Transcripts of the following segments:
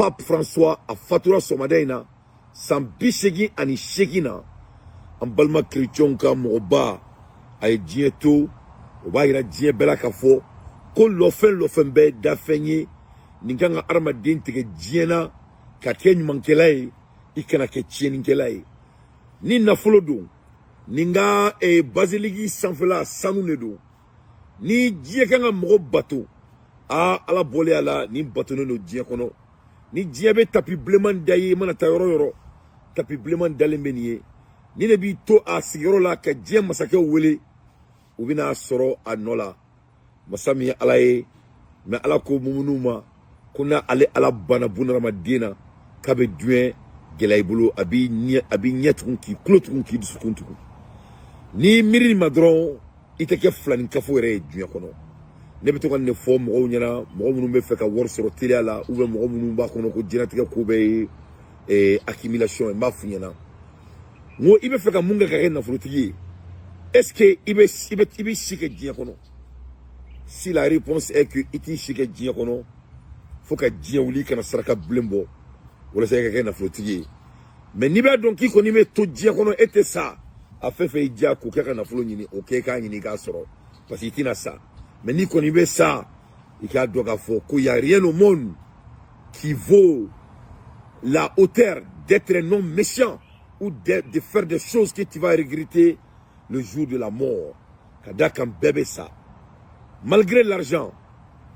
Pape François a fatura somadena san bisegi ani shegina en balma chrétien ka moba ay dieto o ba ira die bela ka fo ko lofen be da fenyi ninganga arma dintike diena ka kenyu mankelai ikana ke cheni kelai ni na folodo ninga e basiligi sanfela sanu nedo ni die kanga mo bato a ala bole ala ni bato no die kono ni die be tapi bleman daye mana tayoro yoro tapi bleman dalembeniye ni ne bi to a sigiro la ka die masake wele ubina soro anola masami alaye me ala ko mumunuma kuna ale ala bana bunara madina kabe duen gelaibulu abi nyetkun ki klotun ki disukuntu ni miri madron itake flani kafo re duen kono ne beto kan ne fo mo nyana mo munu be feka wor soro tiliala ou mo munu ba kono ko dinatika ko be accumulation ma funyana mo ibe feka munga ka na frutigi est-ce que ibe shike dien kono? Si la réponse est que iti shike dien kono faut que dien wuli kana saraka blembo wala say ka na frutigi mais ni ba donc ki ko ni me to dien kono était ça a fait dia ko ka na flo nyini o ke ka nyini ka soro parce que itina ça. Mais ni qu'on y met ça, il y a qu'il n'y a rien au monde qui vaut la hauteur d'être un homme méchant ou de faire des choses que tu vas regretter le jour de la mort. Quand bébé ça. Malgré l'argent,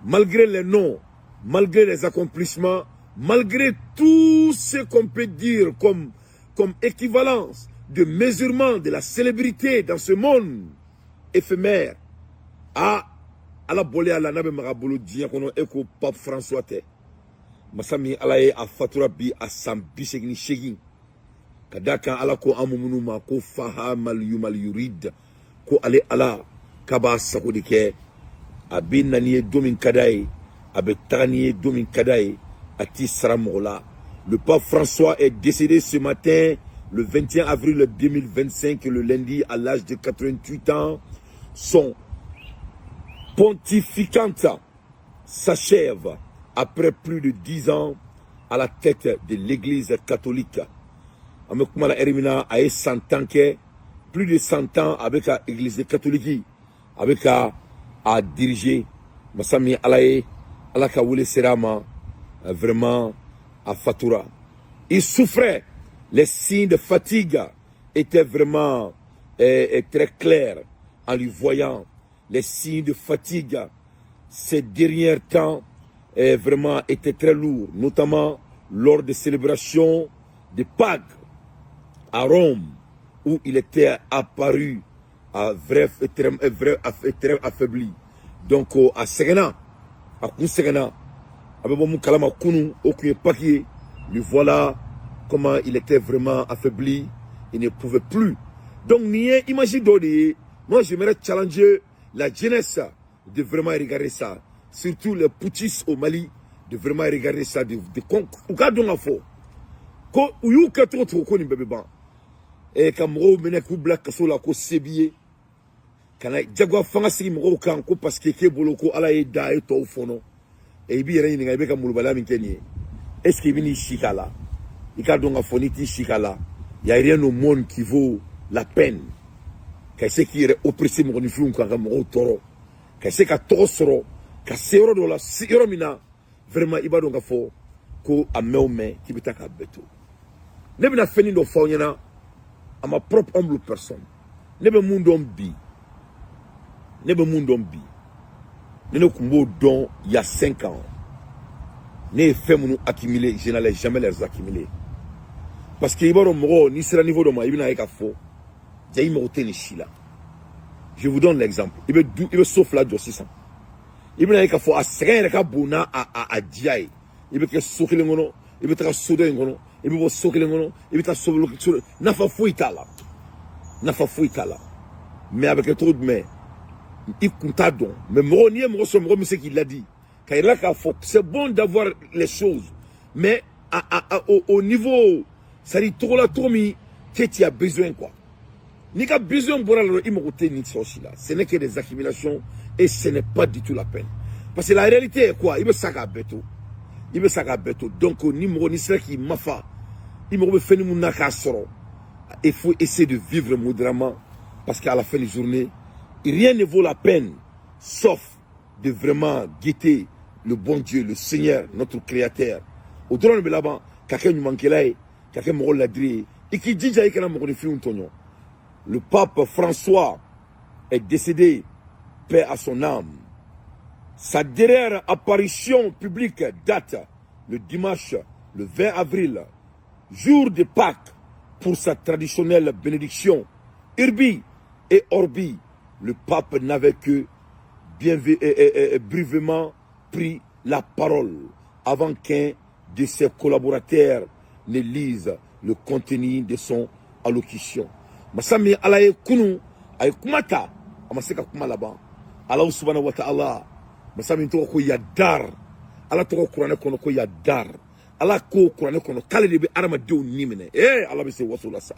malgré les noms, malgré les accomplissements, malgré tout ce qu'on peut dire comme équivalence de mesurement de la célébrité dans ce monde éphémère, ala bolé ala nabe magabolo dien kono eko Pape François te masami alaye a fatura bi a sambi segni shegin kadaka ala ko amumunu ma ko fahamal yumal yurid ko ale ala kaba sakodike abin naniye domin kadaye abetaniye domin kadaye ati saramola. Le Pape François est décédé ce matin le 21 avril 2025 le lundi à l'âge de 88 ans. Son pontificante s'achève après plus de 10 ans à la tête de l'église catholique. Amekumala Erimina a 100 ans, plus de 100 ans avec l'église catholique, avec à diriger. Masami Alaye, Alaka Wule Serama, vraiment à Fatura. Il souffrait, les signes de fatigue étaient vraiment très clairs en lui voyant. Les signes de fatigue ces derniers temps vraiment étaient très lourds, notamment lors des célébrations de Pâques à Rome, où il était apparu très affaibli. Donc à Segena, à Kunsegena, avec mon kalama kunu, aucun papier, lui voilà comment il était vraiment affaibli, il ne pouvait plus. Donc, imagine donner, moi j'aimerais challenger la jeunesse de vraiment regarder ça. Surtout les poutistes au Mali, de vraiment regarder ça. Regardons la fois. Quand vous avez tout trop ni bébé ban. Et quand vous menez ku black kaso la ko sebiye. Quand jagwa fanga sigi mo kan ko parce que ke boloko ala e da e to fono. Et bi yere ni ngabe ka mulubala min kenye. Est-ce que vini shikala? Ika donga foniti shikala. Il y a rien au monde qui vaut la peine. Qu'est-ce qui est oppressé mon ifun quand mon toro qu'est-ce qu'a tosoro qu'a sero de la sero mina vraiment iba donc fo ko ameume qui bitaka beto ne bina feni do fo nyana à ma propre humble personne ne be mundom bi ne kumbo don il y a 5 ans ne fait mon accumuler je n'allais jamais les accumuler parce que iba mo ni sera niveau de moi ibina eka fo. Je vous donne l'exemple. Il veut sauf la de 600. Il veut qu'il faut à Bona à Diaye. Il veut que sauver le mono. Il veut que sauver le mono. Il veut sauver le mono. Il veut que sauver le mono. N'a pas fouillé là. Mais avec trop de mains, il compte à don. Mais Moronier, c'est qu'il l'a dit. Quand il a qu'à faut, c'est bon d'avoir les choses. Mais au niveau, ça dit trop la trop mis, que tu as besoin quoi. Ni ka besoin pour aller immobiliser ni aussi là. Ce n'est que des accumulations et ce n'est pas du tout la peine. Parce que la réalité est quoi? Il veut ça à beto. il veut ça beto. Donc ni mo ni sera qui mafa il me fait ni mun ka soro. Il faut essayer de vivre modérément parce qu'à la fin de la journée rien ne vaut la peine sauf de vraiment guetter le bon Dieu, le Seigneur, notre Créateur. Au drone de là-bas, quelqu'un nous manque là, quelqu'un me l'a dit, et qui dit qu'il y a un le pape François est décédé, paix à son âme. Sa dernière apparition publique date le dimanche, le 20 avril, jour de Pâques, pour sa traditionnelle bénédiction. Urbi et Orbi, le pape n'avait que brièvement pris la parole avant qu'un de ses collaborateurs ne lise le contenu de son allocution. Masami alaye kunu ay kumata amaseka kuma laba Allah subhanahu wa ta'ala masami to ko yadar ala to ko Qur'an kono ko yadar ala ko Qur'an kono kala de be arama de nimene ala be se wasula sa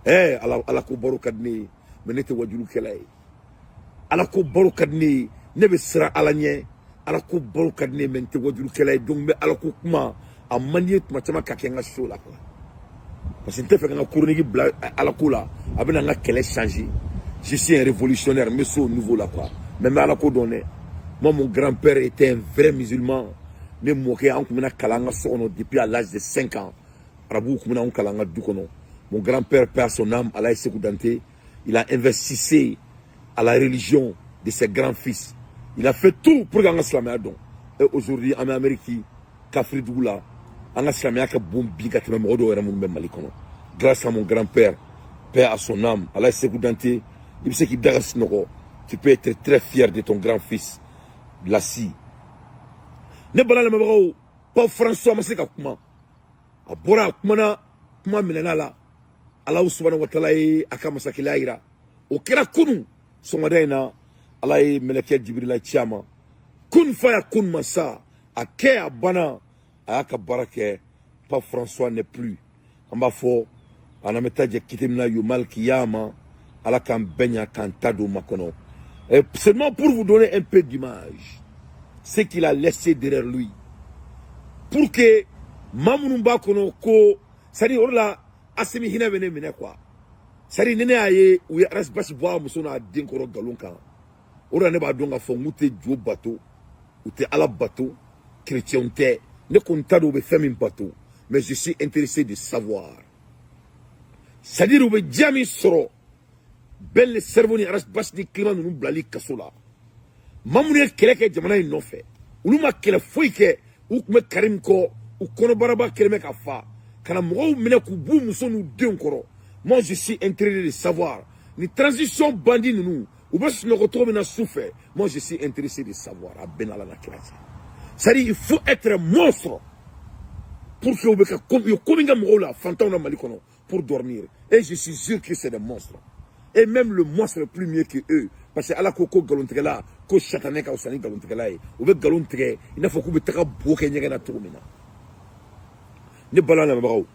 ala ko barokadni menete wajulu kelay ala ko barokadni nebe sira ala nye ala ko barokadni menete wajulu kelay donc be ala ko kuma a manier tuma chama ka kenga show la quoi parce que n'te fait nga chronique bla ala ko la abena nga kele changer je suis un révolutionnaire mais au nouveau là quoi même ala ko donné moi mon grand-père était un vrai musulman ne moqué en kumina kalanga sono depuis à l'âge de 5 ans arabu kumina on kalanga du kono mon grand-père perd son âme à la Sékou Danté il a investi à la religion de ses grands-fils il a fait tout pour ganga islamia donc et aujourd'hui en Amérique Kafri Doula en islamia ka bombi ka teme modo era mun mali kono grâce à mon grand-père père à son âme à la Sékou Danté il sait qu'il dagas noko tu peux être très fier de ton grand-fils Lassi ne balala mabaro pas François maseka kuma abora kuma kuma minana la Allah subhanahu wa ta'ala akama sakilaira o kira kunu songadena Allah meleke Jibril chama kun faya kun masa ake abana ayaka barake pas François n'est plus amba fo anameta je kitemna yumal kiyama ala kan benya kantado makono. Et seulement pour vous donner un peu d'image ce qu'il a laissé derrière lui pour que Mamounumba kono ko sari orla asimi hina vene mine quoi sari nene aye ou ya ras basi boa musona dinkoro galonka ora ne ba donga fo ngute jo bateau ou te ala bateau chrétien te ne kontado be femi bateau mais je suis intéressé de savoir c'est-à-dire ou be jami soro belle cerveau ni ras basi ni climat nous blali kasola Mamoune keleke jamana ino fe uluma kele foike ou me karim ko ou kono baraba keleme ka fa kana mo mine ku bu muso nu den koro moi je suis intéressé de savoir ni transition bandi nous ou bas no retrouve na souffre moi je suis intéressé de savoir a benala na classe ça dit il faut être un monstre pour que obeka comme yo kominga mo la fantan na malikono pour dormir et je suis sûr que c'est des monstres et même le monstre est plus mieux que eux parce que ala koko galontrela ko chatane ka usani galontrela ou be galontre il n'a faut que be taka boke nyega na tourmina ne balana mabaro